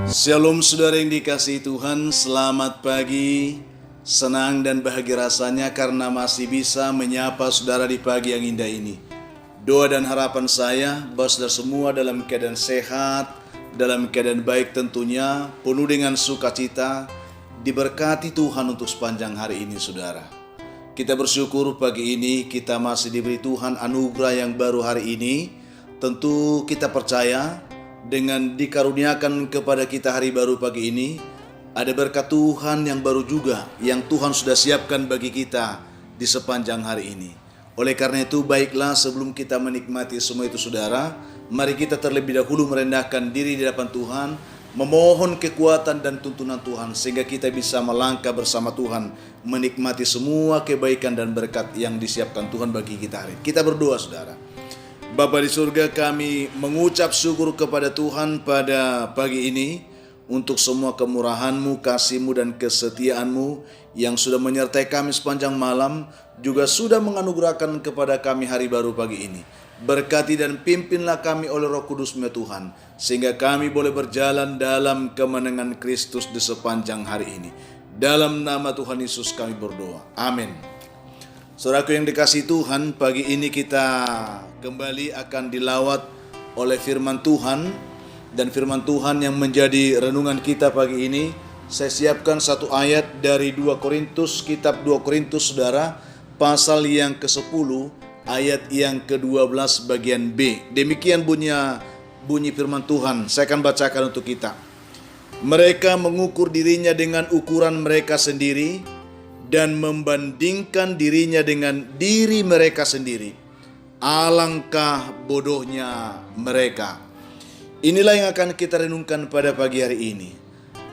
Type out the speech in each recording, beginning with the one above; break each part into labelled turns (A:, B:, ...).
A: Shalom saudara yang dikasihi Tuhan, selamat pagi. Senang dan bahagia rasanya karena masih bisa menyapa saudara di pagi yang indah ini. Doa dan harapan saya bahwa saudara semua dalam keadaan sehat, dalam keadaan baik tentunya, penuh dengan sukacita, diberkati Tuhan untuk sepanjang hari ini saudara. Kita bersyukur pagi ini kita masih diberi Tuhan anugerah yang baru hari ini. Tentu kita percaya dengan dikaruniakan kepada kita hari baru pagi ini, ada berkat Tuhan yang baru juga yang Tuhan sudah siapkan bagi kita di sepanjang hari ini. Oleh karena itu, baiklah sebelum kita menikmati semua itu saudara, mari kita terlebih dahulu merendahkan diri di hadapan Tuhan, memohon kekuatan dan tuntunan Tuhan sehingga kita bisa melangkah bersama Tuhan, menikmati semua kebaikan dan berkat yang disiapkan Tuhan bagi kita hari ini. Kita berdoa saudara. Bapa di surga, kami mengucap syukur kepada Tuhan pada pagi ini untuk semua kemurahan-Mu, kasih-Mu dan kesetiaan-Mu yang sudah menyertai kami sepanjang malam, juga sudah menganugerahkan kepada kami hari baru pagi ini. Berkati dan pimpinlah kami oleh Roh Kudus-Mu Tuhan, sehingga kami boleh berjalan dalam kemenangan Kristus di sepanjang hari ini. Dalam nama Tuhan Yesus kami berdoa. Amin. Saudaraku yang dikasihi Tuhan, pagi ini kita kembali akan dilawat oleh firman Tuhan. Dan firman Tuhan yang menjadi renungan kita pagi ini, saya siapkan satu ayat dari 2 Korintus, kitab 2 Korintus saudara, pasal yang ke-10, ayat yang ke-12 bagian B. Demikian bunyi firman Tuhan, saya akan bacakan untuk kita. Mereka mengukur dirinya dengan ukuran mereka sendiri, dan membandingkan dirinya dengan diri mereka sendiri. Alangkah bodohnya mereka. Inilah yang akan kita renungkan pada pagi hari ini.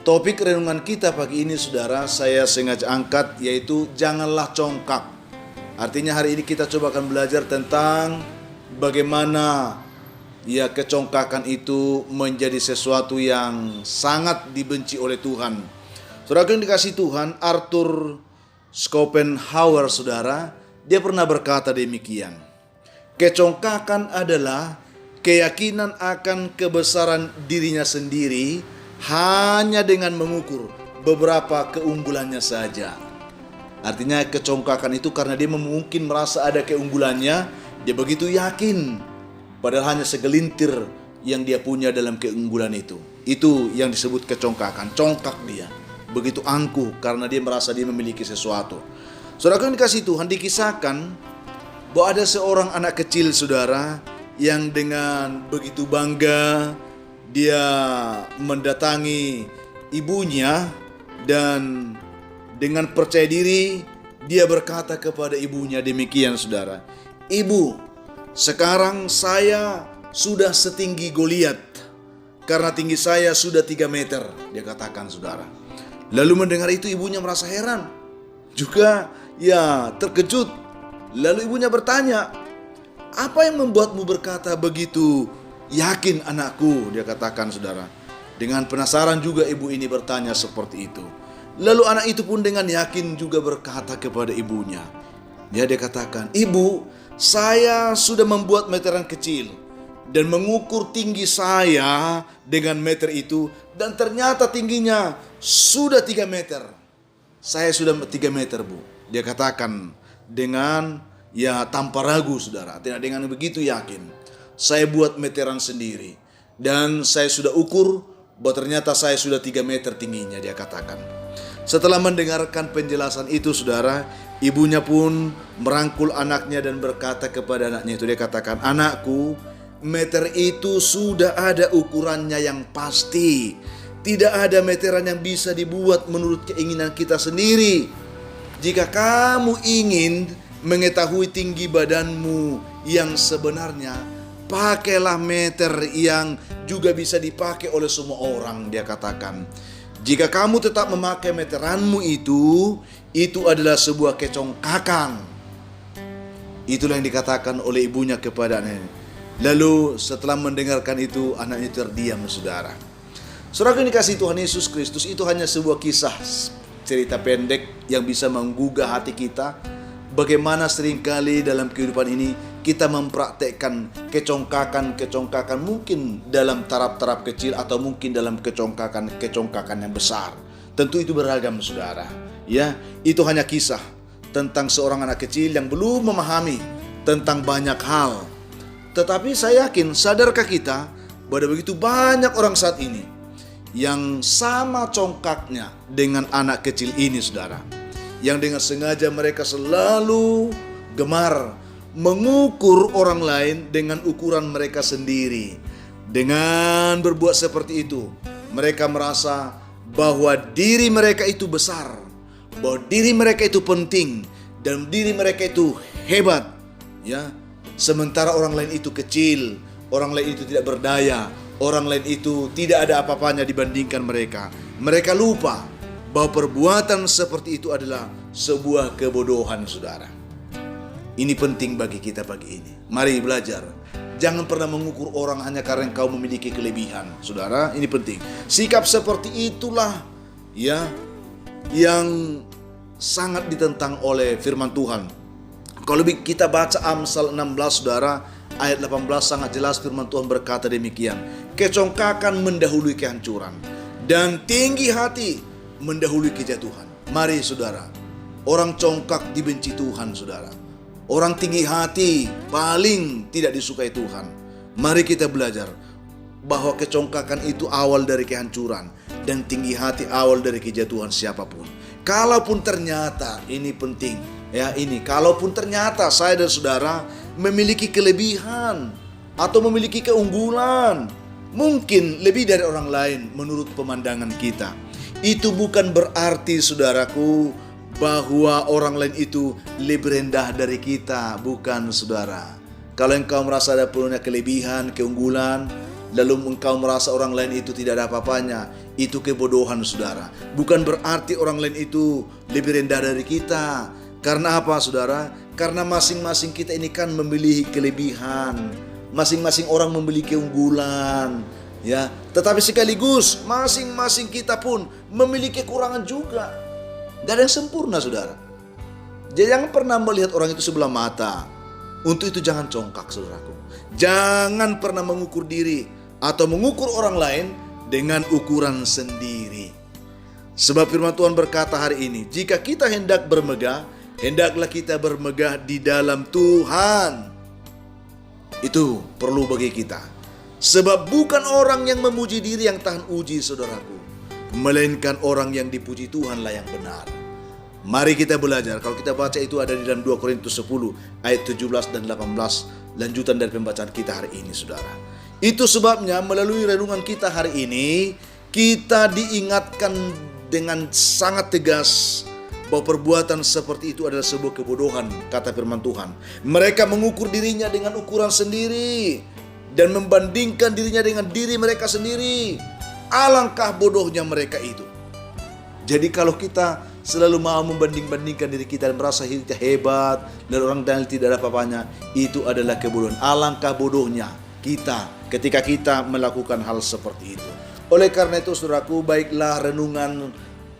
A: Topik renungan kita pagi ini saudara, saya sengaja angkat, yaitu janganlah congkak. Artinya hari ini kita coba akan belajar tentang bagaimana kecongkakan itu menjadi sesuatu yang sangat dibenci oleh Tuhan. Saudara yang dikasihi Tuhan, Arthur Schopenhauer saudara, dia pernah berkata demikian. Kecongkakan adalah keyakinan akan kebesaran dirinya sendiri hanya dengan mengukur beberapa keunggulannya saja. Artinya kecongkakan itu karena dia mungkin merasa ada keunggulannya, dia begitu yakin padahal hanya segelintir yang dia punya dalam keunggulan itu. Itu yang disebut kecongkakan, congkak dia. Begitu angkuh karena dia merasa dia memiliki sesuatu. Saudara yang dikasihi Tuhan, dikisahkan bahwa ada seorang anak kecil saudara yang dengan begitu bangga dia mendatangi ibunya, dan dengan percaya diri dia berkata kepada ibunya demikian saudara, "Ibu, sekarang saya sudah setinggi Goliat karena tinggi saya sudah 3 meter." Dia katakan saudara. Lalu mendengar itu ibunya merasa heran, juga terkejut. Lalu ibunya bertanya, "Apa yang membuatmu berkata begitu yakin anakku?" Dia katakan saudara. Dengan penasaran juga ibu ini bertanya seperti itu. Lalu anak itu pun dengan yakin juga berkata kepada ibunya. Dia katakan, "Ibu, saya sudah membuat meteran kecil dan mengukur tinggi saya dengan meter itu, dan ternyata tingginya sudah 3 meter. Saya sudah 3 meter bu." Dia katakan dengan tanpa ragu saudara, tidak dengan begitu yakin. "Saya buat meteran sendiri dan saya sudah ukur bahwa ternyata saya sudah 3 meter tingginya." Dia katakan. Setelah mendengarkan penjelasan itu saudara, ibunya pun merangkul anaknya dan berkata kepada anaknya itu, dia katakan, "Anakku, meter itu sudah ada ukurannya yang pasti. Tidak ada meteran yang bisa dibuat menurut keinginan kita sendiri. Jika kamu ingin mengetahui tinggi badanmu yang sebenarnya, pakailah meter yang juga bisa dipakai oleh semua orang." Dia katakan, "Jika kamu tetap memakai meteranmu itu adalah sebuah kecongkakan." Itulah yang dikatakan oleh ibunya kepada anaknya. Lalu setelah mendengarkan itu, anaknya terdiam saudara. Saudara yang dikasihi Tuhan Yesus Kristus, itu hanya sebuah kisah cerita pendek yang bisa menggugah hati kita. Bagaimana seringkali dalam kehidupan ini kita mempraktekkan kecongkakan mungkin dalam taraf-taraf kecil atau mungkin dalam kecongkakan yang besar. Tentu itu beragam, saudara. Ya, itu hanya kisah tentang seorang anak kecil yang belum memahami tentang banyak hal. Tetapi saya yakin, sadarkah kita bahwa begitu banyak orang saat ini yang sama congkaknya dengan anak kecil ini, saudara. Yang dengan sengaja mereka selalu gemar mengukur orang lain dengan ukuran mereka sendiri. Dengan berbuat seperti itu, mereka merasa bahwa diri mereka itu besar, bahwa diri mereka itu penting, dan diri mereka itu hebat. Ya, sementara orang lain itu kecil, orang lain itu tidak berdaya, orang lain itu tidak ada apa-apanya dibandingkan mereka. Mereka lupa bahwa perbuatan seperti itu adalah sebuah kebodohan, saudara. Ini penting bagi kita pagi ini. Mari belajar. Jangan pernah mengukur orang hanya karena engkau memiliki kelebihan, saudara. Ini penting. Sikap seperti itulah ya yang sangat ditentang oleh firman Tuhan. Kalau kita baca Amsal 16, saudara, ayat 18 sangat jelas firman Tuhan berkata demikian. Kecongkakan mendahului kehancuran dan tinggi hati mendahului kejatuhan. Mari, saudara. Orang congkak dibenci Tuhan, saudara. Orang tinggi hati paling tidak disukai Tuhan. Mari kita belajar bahwa kecongkakan itu awal dari kehancuran dan tinggi hati awal dari kejatuhan siapapun. Kalaupun ternyata, ini penting ya, kalaupun ternyata saya dan saudara memiliki kelebihan atau memiliki keunggulan, mungkin lebih dari orang lain menurut pemandangan kita, itu bukan berarti, saudaraku, bahwa orang lain itu lebih rendah dari kita. Bukan, saudara. Kalau engkau merasa ada punya kelebihan, keunggulan, lalu engkau merasa orang lain itu tidak ada apa-apanya, itu kebodohan, saudara. Bukan berarti orang lain itu lebih rendah dari kita. Karena apa, saudara? Karena masing-masing kita ini kan memiliki kelebihan, masing-masing orang memiliki keunggulan, ya. Tetapi sekaligus masing-masing kita pun memiliki kekurangan juga. Gak ada yang sempurna, saudara. Jadi jangan pernah melihat orang itu sebelah mata. Untuk itu jangan congkak, saudaraku. Jangan pernah mengukur diri atau mengukur orang lain dengan ukuran sendiri. Sebab firman Tuhan berkata hari ini, jika kita hendak bermegah, hendaklah kita bermegah di dalam Tuhan. Itu perlu bagi kita. Sebab bukan orang yang memuji diri yang tahan uji, saudaraku, melainkan orang yang dipuji Tuhanlah yang benar. Mari kita belajar. Kalau kita baca itu ada di dalam 2 Korintus 10 ayat 17 dan 18, lanjutan dari pembacaan kita hari ini, saudara. Itu sebabnya melalui renungan kita hari ini, kita diingatkan dengan sangat tegas bahwa perbuatan seperti itu adalah sebuah kebodohan, kata firman Tuhan. Mereka mengukur dirinya dengan ukuran sendiri dan membandingkan dirinya dengan diri mereka sendiri. Alangkah bodohnya mereka itu. Jadi kalau kita selalu mau membanding-bandingkan diri kita dan merasa kita hebat dan orang lain tidak ada apa-apanya, itu adalah kebodohan. Alangkah bodohnya kita ketika kita melakukan hal seperti itu. Oleh karena itu, saudaraku, baiklah renungan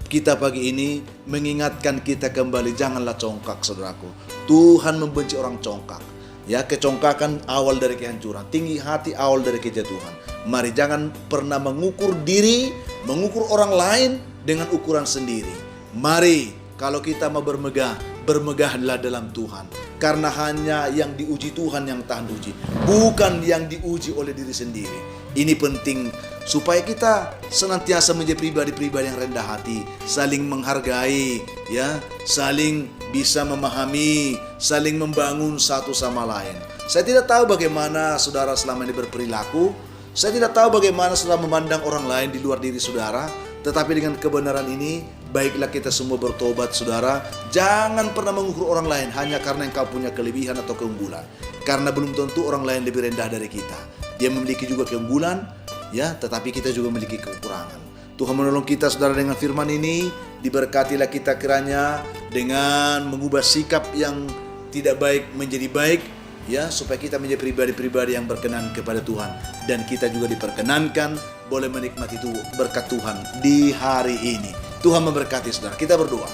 A: kita pagi ini mengingatkan kita kembali, janganlah congkak, saudaraku. Tuhan membenci orang congkak. Ya, kecongkakan awal dari kehancuran, tinggi hati awal dari kejatuhan. Mari jangan pernah mengukur diri, mengukur orang lain dengan ukuran sendiri. Mari kalau kita mau bermegah, bermegahlah dalam Tuhan. Karena hanya yang diuji Tuhan yang tahan uji, bukan yang diuji oleh diri sendiri. Ini penting supaya kita senantiasa menjadi pribadi-pribadi yang rendah hati, saling menghargai, ya, saling bisa memahami, saling membangun satu sama lain. Saya tidak tahu bagaimana saudara selama ini berperilaku. Saya tidak tahu bagaimana saudara memandang orang lain di luar diri saudara. Tetapi dengan kebenaran ini, baiklah kita semua bertobat, saudara. Jangan pernah mengukur orang lain hanya karena engkau punya kelebihan atau keunggulan. Karena belum tentu orang lain lebih rendah dari kita. Dia memiliki juga keunggulan, ya, tetapi kita juga memiliki kekurangan. Tuhan menolong kita, saudara, dengan firman ini. Diberkatilah kita kiranya dengan mengubah sikap yang tidak baik menjadi baik, ya, supaya kita menjadi pribadi-pribadi yang berkenan kepada Tuhan. Dan kita juga diperkenankan boleh menikmati itu berkat Tuhan di hari ini. Tuhan memberkati, saudara. Kita berdoa.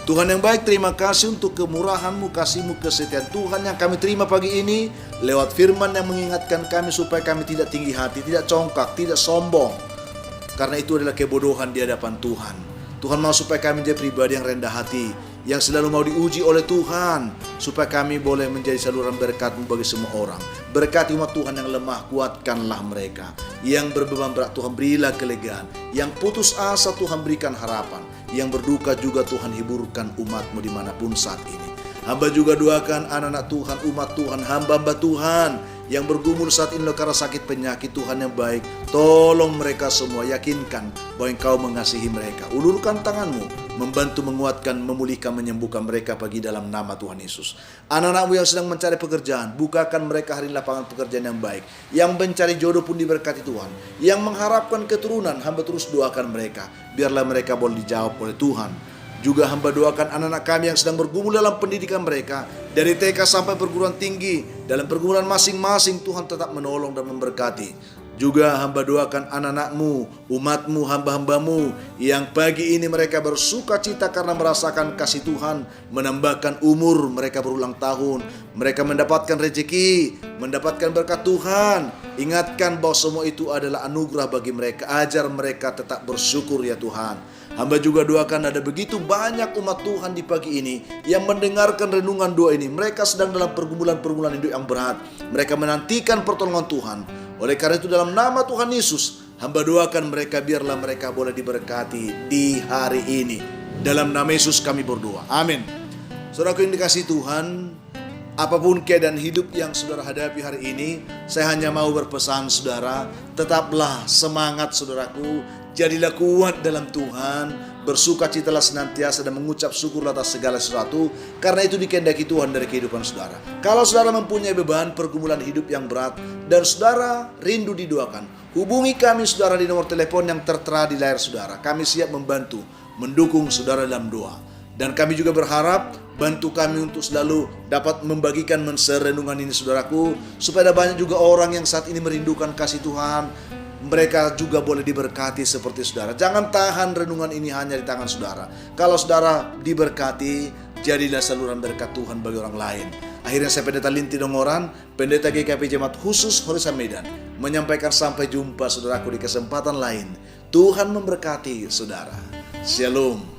A: Tuhan yang baik, terima kasih untuk kemurahan-Mu, kasih-Mu, kesetiaan Tuhan yang kami terima pagi ini lewat firman yang mengingatkan kami supaya kami tidak tinggi hati, tidak congkak, tidak sombong. Karena itu adalah kebodohan di hadapan Tuhan. Tuhan mau supaya kami menjadi pribadi yang rendah hati, yang selalu mau diuji oleh Tuhan, supaya kami boleh menjadi saluran berkat-Mu bagi semua orang. Berkati umat Tuhan yang lemah, kuatkanlah mereka. Yang berbeban berat, Tuhan berilah kelegaan. Yang putus asa, Tuhan berikan harapan. Yang berduka juga Tuhan hiburkan umat-Mu dimanapun saat ini. Hamba juga doakan anak-anak Tuhan, umat Tuhan, hamba-hamba Tuhan yang bergumul saat ini karena sakit penyakit. Tuhan yang baik, tolong mereka semua, yakinkan bahwa Engkau mengasihi mereka. Ulurkan tangan-Mu, membantu, menguatkan, memulihkan, menyembuhkan mereka pagi dalam nama Tuhan Yesus. Anak-anak-Mu yang sedang mencari pekerjaan, bukakan mereka hari lapangan pekerjaan yang baik. Yang mencari jodoh pun diberkati Tuhan. Yang mengharapkan keturunan, hamba terus doakan mereka, biarlah mereka boleh dijawab oleh Tuhan. Juga hamba doakan anak-anak kami yang sedang bergumul dalam pendidikan mereka, dari TK sampai perguruan tinggi, dalam pergumulan masing-masing. Tuhan tetap menolong dan memberkati. Juga hamba doakan anak-anak-Mu, umat-Mu, hamba-hamba-Mu yang pagi ini mereka bersuka cita karena merasakan kasih Tuhan, menambahkan umur, mereka berulang tahun, mereka mendapatkan rezeki, mendapatkan berkat Tuhan. Ingatkan bahwa semua itu adalah anugerah bagi mereka. Ajar mereka tetap bersyukur ya Tuhan. Hamba juga doakan ada begitu banyak umat Tuhan di pagi ini yang mendengarkan renungan doa ini. Mereka sedang dalam pergumulan-pergumulan hidup yang berat. Mereka menantikan pertolongan Tuhan. Oleh karena itu dalam nama Tuhan Yesus, hamba doakan mereka, biarlah mereka boleh diberkati di hari ini. Dalam nama Yesus kami berdoa. Amin. Saudaraku yang dikasihi Tuhan, apapun keadaan hidup yang saudara hadapi hari ini, saya hanya mau berpesan saudara, tetaplah semangat saudaraku. Jadilah kuat dalam Tuhan, bersukacitalah senantiasa dan mengucap syukur atas segala sesuatu, karena itu dikehendaki Tuhan dari kehidupan saudara. Kalau saudara mempunyai beban pergumulan hidup yang berat dan saudara rindu didoakan, hubungi kami saudara di nomor telepon yang tertera di layar saudara. Kami siap membantu, mendukung saudara dalam doa. Dan kami juga berharap bantu kami untuk selalu dapat membagikan men-share renungan ini saudaraku, supaya ada banyak juga orang yang saat ini merindukan kasih Tuhan. Mereka juga boleh diberkati seperti saudara. Jangan tahan renungan ini hanya di tangan saudara. Kalau saudara diberkati, jadilah saluran berkat Tuhan bagi orang lain. Akhirnya saya Pendeta Linti Dongoran, Pendeta GKP Jemaat Khusus Horesan Medan, menyampaikan sampai jumpa saudaraku di kesempatan lain. Tuhan memberkati saudara. Shalom.